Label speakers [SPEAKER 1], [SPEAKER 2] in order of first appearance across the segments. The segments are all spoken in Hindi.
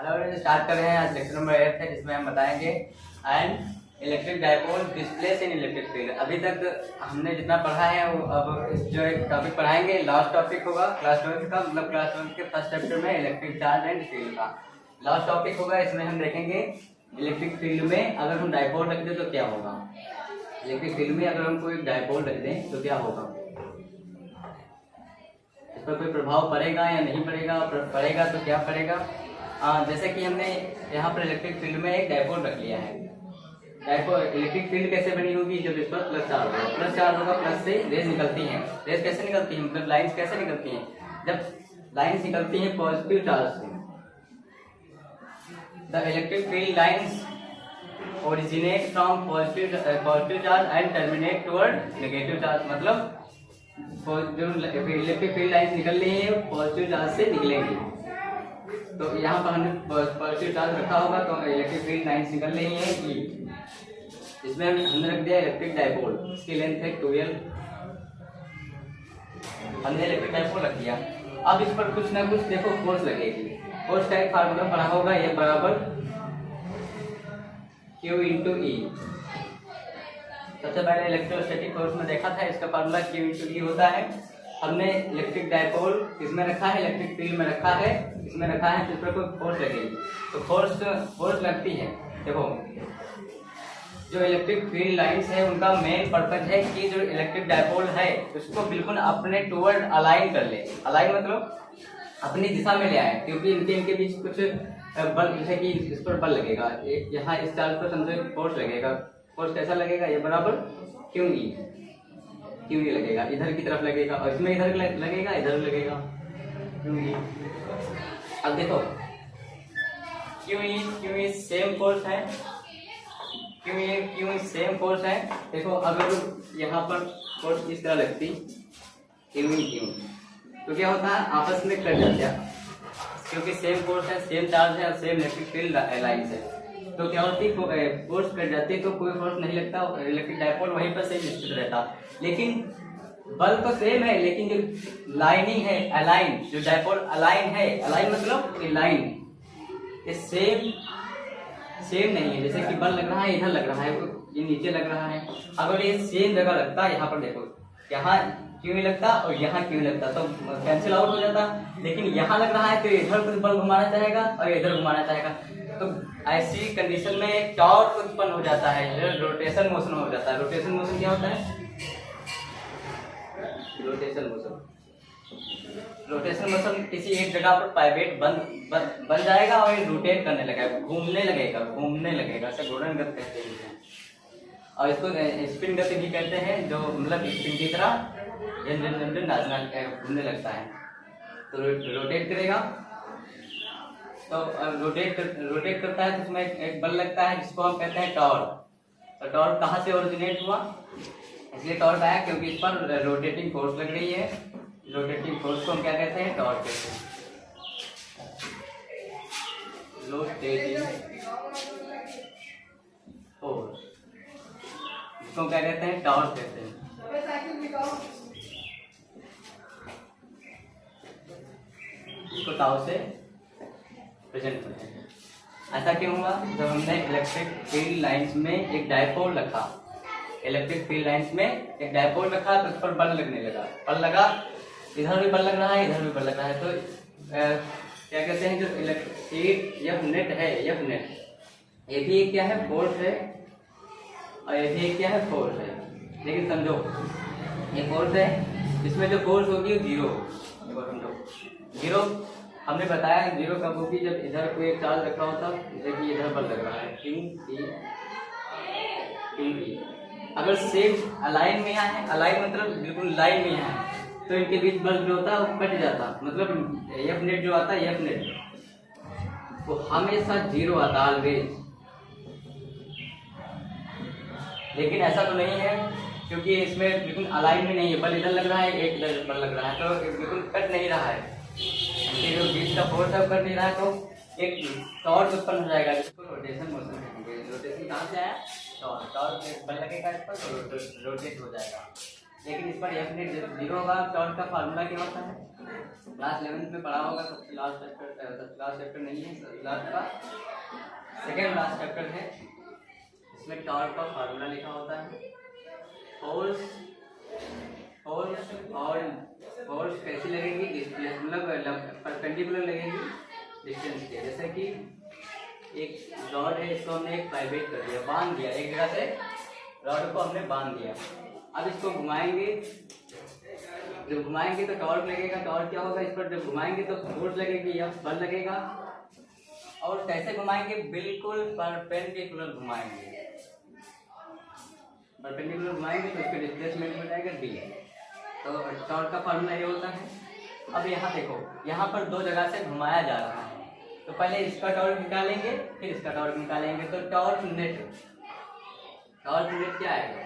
[SPEAKER 1] हेलो, स्टार्ट कर रहे हैं। आज लेक्चर नंबर 8 है, जिसमें हम बताएंगे and electric dipole displace in electric field. अभी तक हमने जितना पढ़ा है वो अब जो एक टॉपिक पढ़ाएंगे, लास्ट टॉपिक होगा क्लास 12 का, मतलब क्लास 12 के फर्स्ट चैप्टर में इलेक्ट्रिक चार्ज एंड फील्ड का लास्ट टॉपिक होगा। इसमें हम देखेंगे इलेक्ट्रिक फील्ड में अगर हम डायपोल रख दें तो क्या होगा। इलेक्ट्रिक फील्ड में अगर हम कोई डायपोल रख दें तो क्या होगा, इस पर कोई प्रभाव पड़ेगा या नहीं पड़ेगा, पड़ेगा तो क्या पड़ेगा। जैसे कि हमने यहाँ पर इलेक्ट्रिक फील्ड में एक डायपोल रख लिया है। डायपोल इलेक्ट्रिक फील्ड कैसे बनी होगी, जब इस पर प्लस चार्ज होगा। प्लस चार्ज होगा, प्लस से रेज निकलती हैं। रेज कैसे निकलती हैं, मतलब लाइंस कैसे निकलती हैं, जब लाइंस निकलती हैं पॉजिटिव चार्ज से। The electric field lines originate from positive charge and terminate toward negative charge. मतलब जो इलेक्ट्रिक फील्ड लाइंस निकल रही है पॉजिटिव चार्ज से निकलेंगी। तो यहाँ पर हमने पॉजिटिव चार्ज रखा होगा तो इलेक्ट्रिक फील्ड लाइंस निकल रही है E। इसमें हमने रख दिया इलेक्ट्रिक डायपोल, इसकी लेंथ है 12। हमने इलेक्ट्रिक डायपोल रख दिया। अब इस पर कुछ ना कुछ देखो फोर्स लगेगी। फोर्स का एक फार्मूला पढ़ा होगा, ये बराबर Q इंटू E। सबसे पहले इलेक्ट्रोस्टैटिक फोर्स में देखा था, इसका फार्मूला Q इंटू E होता है। हमने इलेक्ट्रिक डायपोल इसमें रखा है, इलेक्ट्रिक फील्ड में रखा है, इसमें रखा है, तो इस पर कोई फोर्स लगेगी तो फोर्स लगती है। देखो जो इलेक्ट्रिक फील्ड लाइंस है उनका मेन पर्पज है कि जो इलेक्ट्रिक डायपोल है उसको बिल्कुल अपने टुवर्ड अलाइन कर ले। अलाइन मतलब अपनी दिशा में ले आए, क्योंकि इनके बीच कुछ बल, जैसे कि इस पर बल लगेगा, यहाँ इस चार्ज पर समझो फोर्स लगेगा। फोर्स कैसा लगेगा, ये बराबर क्यों नहीं लगेगा, इधर की तरफ लगेगा, और इसमें इधर लगेगा, इधर लगेगा क्यों नहीं। अब देखो क्यों ये सेम फोर्स है, क्यों सेम फोर्स है। देखो अगर यहाँ पर फोर्स इस तरह लगती क्यों तो क्या होता है, आपस में कट जाते हैं, क्योंकि सेम फोर्स है, सेम चार्ज है और सेम इलेक्ट्रिक फील्ड लाइंस है। तो क्या होती फोर्स कट जाती तो कोई फोर्स नहीं लगता, इलेक्ट्रिक डायपोल वहीं पर सेम स्थित रहता। लेकिन बल तो सेम है, लेकिन जो लाइनिंग है अलाइन, जो डायपोल अलाइन है, अलाइन मतलब लाइन, ये सेम नहीं है। जैसे कि बल लग रहा है, इधर लग रहा है, ये नीचे लग रहा है। अगर ये सेम जगह लगता है, यहाँ पर देखो, यहाँ क्यों नहीं लगता और यहाँ क्यों लगता, तो कैंसिल आउट हो जाता। लेकिन यहाँ लग रहा है तो इधर कुछ बल घुमाना चाहेगा और इधर घुमाना चाहेगा, तो ऐसी कंडीशन में एक टॉर्क उत्पन्न हो जाता है, रोटेशन मोशन हो जाता है। रोटेशन मोशन क्या होता है, रोटेशन मोशन किसी एक जगह पर पाइवेट बन जाएगा और ये रोटेट करने लगेगा, घूमने लगेगा, ऐसे घूर्णन गति कहते हैं। और इसको स्पिन गति भी कहते हैं, जो मतलब स्पिन की तरह नाचना घूमने लगता है। तो रोटेट करेगा, तो रोटेट करता है तो उसमें एक बल लगता है जिसको हम कहते हैं टॉर्क। तो टॉर्क कहाँ से ओरिजिनेट हुआ, इसलिए टॉर्क आया क्योंकि इस पर रोटेटिंग फोर्स लग रही है। रोटेटिंग फोर्स को हम क्या कहते हैं, टॉर्क कहते हैं। रोटेटिंग फोर्स, इसको क्या कहते हैं, टॉर्क कहते हैं। इसको टाउ से प्रेजेंट करते हैं। ऐसा क्यों हुआ, जब हमने इलेक्ट्रिक फील्ड लाइंस में एक डायपोल रखा, इलेक्ट्रिक फील्ड लाइंस में एक डायपोल रखा तो उस पर बल लगने लगा। बल लगा, इधर भी बल लग रहा है, इधर भी बल लग रहा है। तो क्या कहते हैं, जो इलेक्ट्रिक एफ नेट है, एफ नेट, ये भी क्या है, फोर्स है, और ये भी क्या है, फोर्स है। लेकिन समझो ये फोर्स है, इसमें जो फोर्स होगी वो जीरो होगी। समझो जीरो, हमने बताया जीरो कब होगी, जब इधर कोई एक चार्ज रखा होता, जैसे कि इधर बल लग रहा है क्यों। अगर सेम अलाइन में है, अलाइन मतलब बिल्कुल लाइन में है, तो इनके बीच बल जो होता है वो कट जाता, मतलब एफ नेट जो आता है, एफ नेट वो हमेशा जीरो आता ऑलवेज। लेकिन ऐसा तो नहीं है, क्योंकि इसमें बिल्कुल अलाइन में नहीं है, बल इधर लग रहा है, एक इधर बल लग रहा है, तो बिल्कुल कट नहीं रहा है, जो बीच का फोर्स है कर नहीं रहा है, तो एक टॉर्क उत्पन्न हो जाएगा, जिसको रोटेशन मोशन कहेंगे। रोटेशन कहाँ से आया, टॉर्क बल लगेगा इस पर तो रोटेट हो जाएगा। लेकिन इस पर एफ नेट 0 होगा। टॉर्क का फार्मूला क्या होता है? क्लास 11th में पढ़ा होगा, सबसे लास्ट चैप्टर नहीं है, लास्ट का सेकेंड लास्ट चैप्टर है। इसमें टॉर्क का फार्मूला लिखा होता है। फोर्स कैसी लगेगी? मतलब परपेंडिकुलर लगेगी डिस्टेंस के। जैसे कि एक रॉड है, इसको हमने एक वाइब्रेट कर दिया, बांध दिया, एक जगह से रॉड को हमने बांध दिया। अब इसको घुमाएंगे, जब घुमाएंगे तो टॉर्क लगेगा। टॉर्क क्या होगा? इस पर जब घुमाएंगे तो फोर्स लगेगी या बल लगेगा। और कैसे घुमाएंगे? बिल्कुल परपेंडिकुलर घुमाएंगे। परपेंडिकुलर घुमाएंगे तो इसका डिस्प्लेसमेंट हो जाएगा डी। तो टॉर्क का फार्मूला ये होता है। अब यहाँ देखो, यहाँ पर दो जगह से घुमाया जा रहा है, तो पहले इसका टॉर्क निकालेंगे, फिर इसका टॉर्क निकालेंगे। तो टॉर्क नेट क्या आएगा?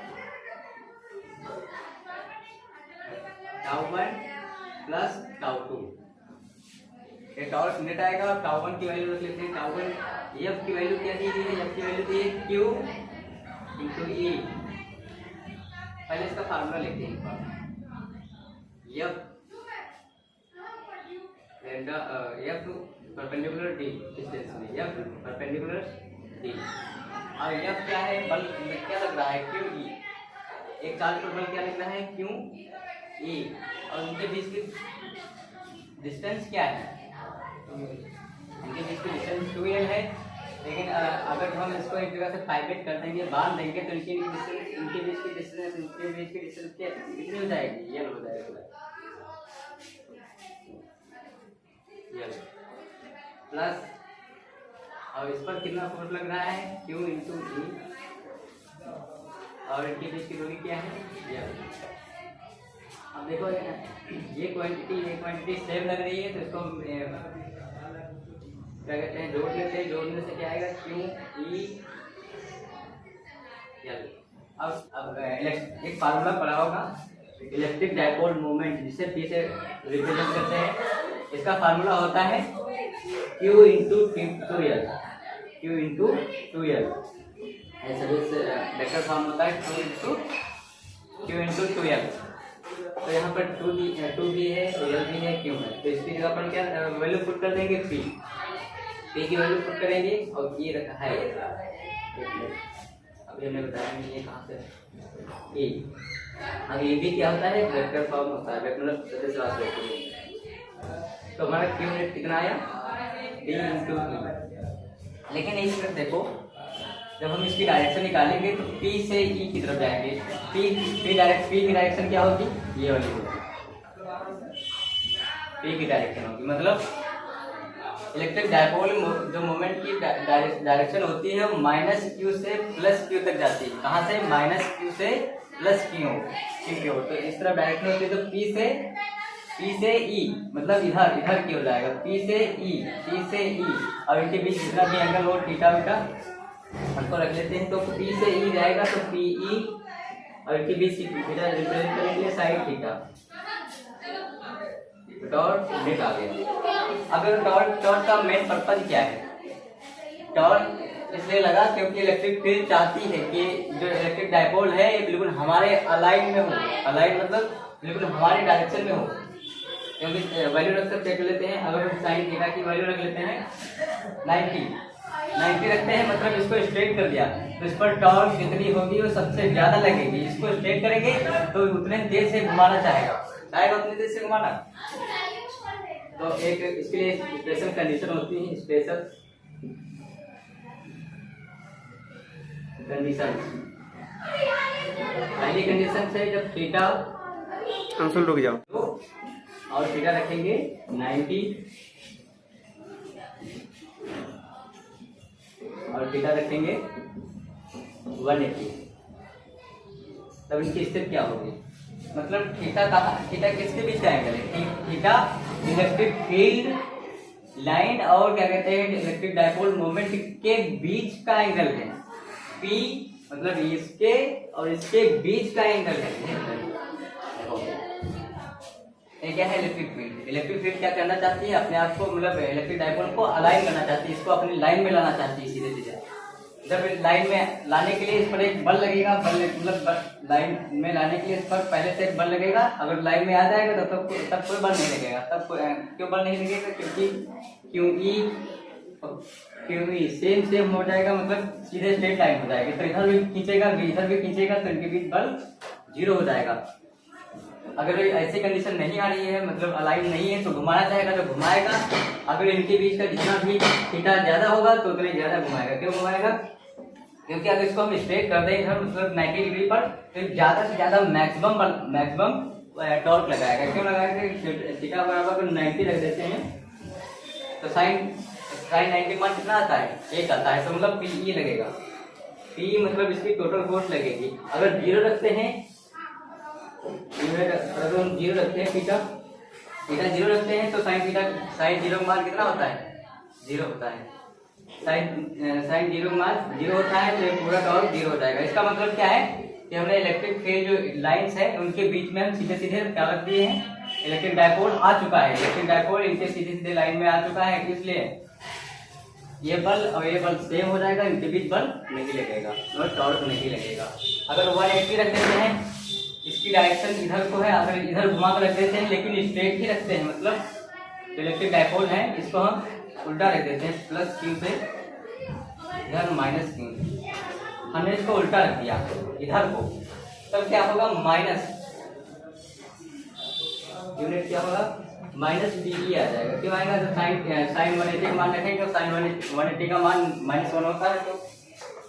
[SPEAKER 1] टाउ1 प्लस टाउ2। ये टॉर्क नेट आएगा। और टाउ1 की वैल्यू रख लेते हैं। टाउ1 एफ की वैल्यू क्या दी है? एफ की वैल्यू दी है क्यू इंटू ई। पहले इसका फार्मूला लिखते हैं एक बार। एफ परपेंडिकुलर डी डिस्टेंस में, एफ परपेंडिकुलर डी। और एफ क्या है? बल क्या लग रहा है? Q E. एक चार्ज पर बल क्या लग रहा है? Q E. और उनके बीच की डिस्टेंस क्या है? इनके बीच की डिस्टेंस 2l है। लेकिन अगर हम इसको एक जगह से पाइपेट कर देंगे, बांध देंगे, तो इनके बीच की डिस्टेंस कितनी हो जाएगी? l हो जाएगा। प्लस, और इस पर कितना फोर्स लग रहा है? Q इंटू ई। और इनके बीच की दूरी क्या है? अब देखो, ये क्वांटिटी सेम लग रही है, तो इसको क्या कहते हैं? जोड़ लेते हैं। जोड़ने से क्या आएगा? Q E L। अब एक फार्मूला पढ़ा होगा, इलेक्ट्रिक डाइपोल मोमेंट, जिसे P से रिप्रेजेंट करते हैं। इसका फार्मूला होता है Q इंटू 2L। ऐसा वेक्टर फॉर्म होता है Q इंटू 2L। तो यहाँ पर 2 भी है, L भी है, Q है। तो इसकी जगह पर क्या वैल्यू पुट कर देंगे? P की वैल्यू पुट करेंगे। और ये रखा है, अभी हमने बताया नहीं ये कहाँ से E। अब ये भी क्या होता है? वेक्टर फॉर्म होता है, वेक्टर सदिश राशि। तो हमारा Q नेट कितना आया? D into E। लेकिन इस तरफ देखो, जब हम इसकी डायरेक्शन निकालेंगे तो P से E की तरफ जाएंगे। P की डायरेक्शन क्या होगी? ये वाली होगी, P की डायरेक्शन होगी। मतलब इलेक्ट्रिक डायपोल जो मोमेंट की डायरेक्शन होती है वो -Q से +Q तक जाती है। कहाँ से? -Q से +Q। तो इस तरफ डायरेक्शन होती है, तो P से E, मतलब इधर की हो जाएगा। P से E। और इनके बीच जितना भी एंगल हो, थीटा वीटा हमको रख लेते हैं। तो P से E जाएगा, तो PE। और इनके बीच थीटा रिप्रेजेंट करेंगे साइड थीटा। टॉर्क नेट आ गया। अब टॉर्क का मेन पर्पज क्या है? टॉर्क इसलिए लगा क्योंकि इलेक्ट्रिक फील्ड चाहती है कि जो इलेक्ट्रिक डाइपोल है ये बिल्कुल हमारे अलाइन में हो। अलाइन मतलब बिल्कुल हमारे डायरेक्शन में हो। क्योंकि वैल्यू रख कर चेक लेते हैं। अगर हम साइन थीटा की वैल्यू रख लेते हैं 90 रखते हैं, मतलब इसको स्ट्रेट कर दिया, तो इस पर टॉर्क जितनी होगी वो सबसे ज्यादा लगेगी। इसको स्ट्रेट करेंगे तो उतने देर से घुमाना चाहेगा उतनी देर से घुमाना। तो एक इसके लिए स्पेशल कंडीशन होती है। स्पेशल कंडीशन, पहली कंडीशन से जब थीटा
[SPEAKER 2] रुक जाओ
[SPEAKER 1] और थीटा रखेंगे 90 और थीटा रखेंगे 180, तब इनकी स्थिति क्या होगी? मतलब थीटा किसके बीच का एंगल है? थीटा इलेक्ट्रिक फील्ड लाइन और क्या कहते हैं इलेक्ट्रिक डाइपोल मोमेंट के बीच का एंगल है। P मतलब इसके और इसके बीच का एंगल है। ये क्या है? Electric field. इलेक्ट्रिक फील्ड क्या करना चाहती है? अपने आप को मतलब इलेक्ट्रिक डाइपोल को अलाइन करना चाहती है, इसको अपनी लाइन में लाना चाहती है सीधे सीधे। जब लाइन में लाने के लिए इस पर एक बल लगेगा, बल मतलब लाइन में लाने के लिए इस पर पहले से एक बल लगेगा। अगर लाइन में आ जाएगा तब कोई बल नहीं लगेगा। क्यों बल नहीं लगेगा? क्योंकि क्योंकि सेम हो जाएगा, मतलब सीधे स्ट्रेट लाइन हो जाएगी। तो इधर भी खींचेगा तो इनके बीच बल 0 हो जाएगा। अगर ऐसी कंडीशन नहीं आ रही है, मतलब अलाइन नहीं है, तो घुमाना चाहेगा तो घुमाएगा। अगर इनके बीच का जितना भी थीटा ज्यादा होगा तो उतने ज्यादा घुमाएगा। क्यों घुमाएगा? क्योंकि अगर इसको हम स्ट्रेट कर दें इधर मतलब 90 डिग्री पर, तो ज्यादा से ज्यादा मैक्सिमम टॉर्क लगाएगा। क्यों लगाएगा? थीटा बराबर 90 रख देते हैं तो साइन 90 मान कितना आता है? 1 आता है। तो मतलब पी लगेगा। पी मतलब इसकी टोटल फोर्स लगेगी। अगर 0 रखते हैं, अगर हम 0 रखते हैं, थीटा 0 रखते हैं तो साइन 0 का मान कितना होता है? 0 होता है। साइन 0 का मान 0 होता है, तो पूरा टॉर्क 0 हो जाएगा। इसका मतलब क्या है कि हमने इलेक्ट्रिक फील्ड जो लाइंस है उनके बीच में हम सीधे क्या रख दिए हैं? इलेक्ट्रिक डायपोल आ चुका है। इलेक्ट्रिक डायपोल इनके सीधे लाइन में आ चुका है, इसलिए ये बल और ये बल सेम हो जाएगा। इनके बीच बल नहीं लगेगा और टॉर्क नहीं लगेगा। अगर 180 रख देते हैं, इसकी डायरेक्शन इधर को है, अगर इधर घुमा कर रख देते हैं लेकिन स्ट्रेट ही रखते हैं, मतलब इलेक्ट्रिक डायपोल है इसको हम उल्टा रख देते हैं, प्लस क्यू से इधर माइनस क्यू। हमने इसको उल्टा रख दिया इधर को, तब क्या होगा? माइनस यूनिट क्या होगा? माइनस पीई आ जाएगा। क्यों आएगा? जब साइन 180 का मान रखेंगे तो साइन 180 का मान -1 होता है, तो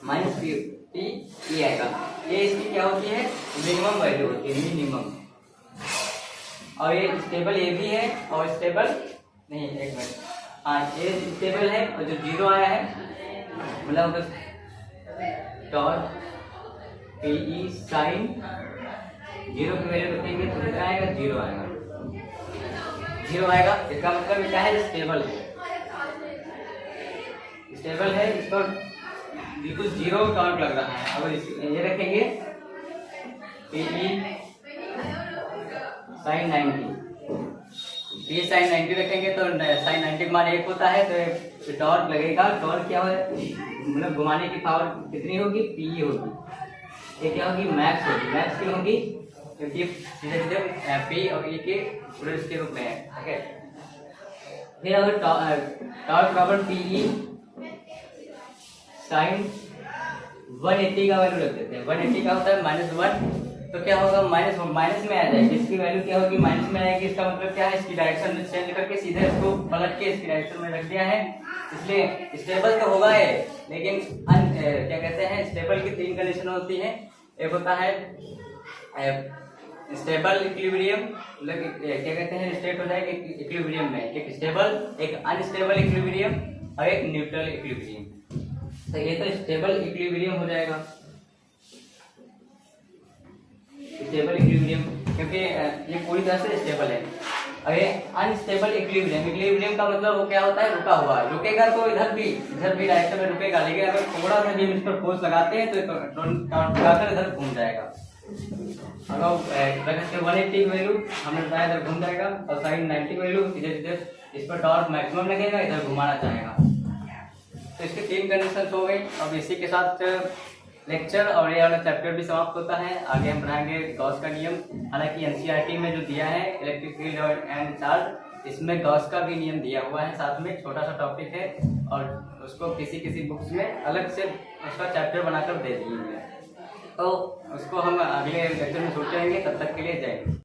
[SPEAKER 1] माइनस पी आएगा। ये इसकी क्या होती है? मिनिमम वैल्यू होती है, मिनिमम। और ये स्टेबल ये भी है और स्टेबल नहीं, एक मिनट, हाँ ये स्टेबल है। और जो 0 आया है मतलब टॉर्क पीई साइन 0 की वैल्यू रखेंगे तो कितना आएगा? 0 आएगा। 0 आएगा, इसका मतलब क्या है? स्टेबल है। स्टेबल है, इस पर बिल्कुल 0 टॉर्क लग रहा है। अगर ये रखेंगे पीई साइन 90, ये साइन 90 रखेंगे तो साइन 90 का मान 1 होता है, तो टॉर्क लगेगा। टॉर्क क्या है? मतलब घुमाने की पावर कितनी होगी? पी होगी। ये क्या होगी? मैक्स होगी। मैक्स क्यों होगी? क्योंकि सीधे पी और ई के पूरे इसके रूप में है। ठीक है, फिर अगर टॉर्क बराबर पीई साइन 180 का वैल्यू रख देते हैं। 180 का होता है -1, तो क्या होगा? माइनस में आ जाएगी। इसकी वैल्यू क्या होगी? माइनस में आएगी। इसका मतलब क्या है? इसकी डायरेक्शन चेंज करके सीधे इसको पलट के इसकी डायरेक्शन में रख दिया है। इसलिए स्टेबल तो होगा है, लेकिन क्या कहते हैं, स्टेबल की 3 कंडीशन होती है। एक होता है स्टेबल इक्विलिब्रियम, मतलब क्या कहते हैं, स्टेट हो जाएगा इक्विलिब्रियम में। एक स्टेबल, एक अनस्टेबल इक्विलिब्रियम और एक न्यूट्रल इक्विलिब्रियम। तो ये तो स्टेबल इक्विलिब्रियम हो जाएगा, स्टेबल इक्विलिब्रियम, क्योंकि ये पूरी तरह से स्टेबल है। और ये अनस्टेबल इक्विलिब्रियम, इक्विलिब्रियम का मतलब वो क्या होता है? रुका हुआ। रुकेगा तो इधर भी डायरेक्शन में रुकेगा, लेकिन अगर थोड़ा सा भी हम इस पर फोर्स लगाते हैं तो इधर घूम जाएगा। अगर 180 वैल्यू हमने बताया इधर घूम जाएगा, और साइन 90 वैल्यू इधर इस पर टॉर्क मैक्सिमम लगेगा, इधर घुमाना चाहेगा। तो इसकी 3 कंडीशन हो गई। अब इसी के साथ लेक्चर और ये वाला चैप्टर भी समाप्त होता है। आगे हम पढ़ाएंगे गॉस का नियम। हालांकि एनसीईआरटी में जो दिया है इलेक्ट्रिक फील्ड एंड चार्ज, इसमें गॉस का भी नियम दिया हुआ है, साथ में छोटा सा टॉपिक है, और उसको किसी बुक्स में अलग से उसका चैप्टर बनाकर दे दिए हैं। तो उसको हम अगले लेक्चर में सोचेंगे। तब तक के लिए जय हिंद।